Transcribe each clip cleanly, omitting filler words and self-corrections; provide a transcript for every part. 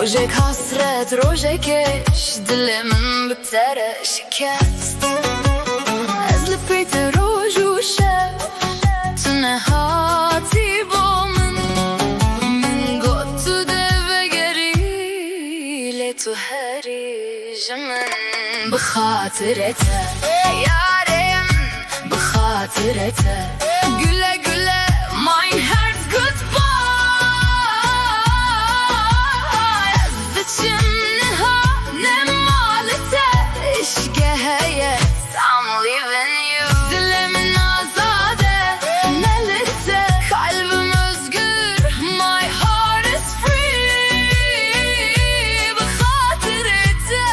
Rojek hasret, rojek eş, dilimin bitere şikest. Ezli peyte roju şev, tüne hati bomin. Min gotu deve geri, le tu heri jimin. Bıhatırete, yarim, bıhatırete. Güle güle, mein Herz goodbye. I'm leaving you. Dilimin azade, nelite, kalbim özgür. My heart is free. Bıhatırete.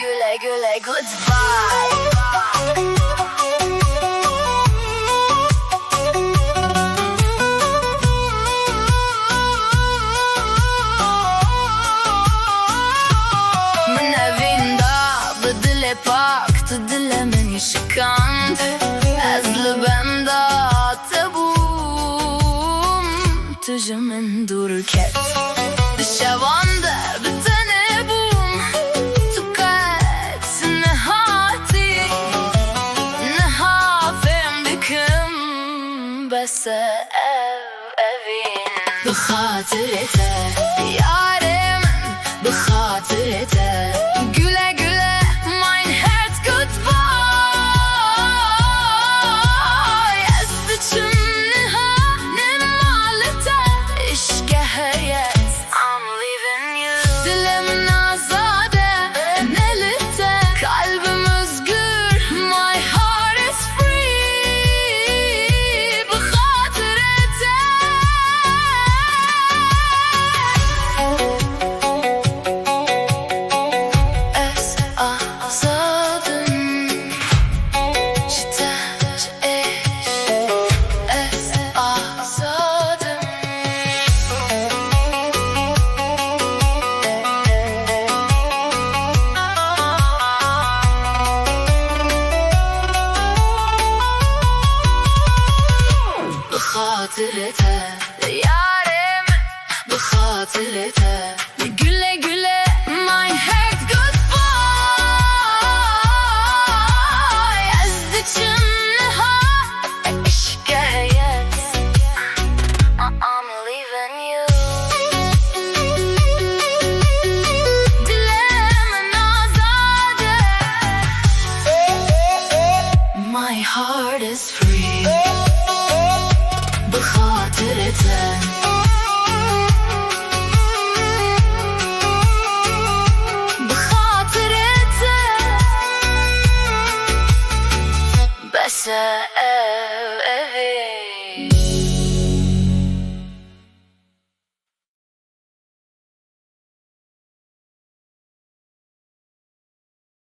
Güle güle, goodbye. Dilemin şikant, ezli benda tebum. Tücümün durket, dişevanda bitene bum. Tukat nehati, nehafem bikim. Bese evin. Bıhatırete, yarim, bıhatırete. Güle güle, mein Herz goodbye. I'm leaving you. Dilimin azade, nelite, kalbim özgür. My heart is free. Bıhatırete. Es azadım. J'te eş. Es azadım. Bıhatırete, yarim, bıhatırete. Güle güle, mein Herz goodbye. Ezdiçim neha, şikayet. I'm leaving you. Dilimin azade, my heart is free. Bıhatırete.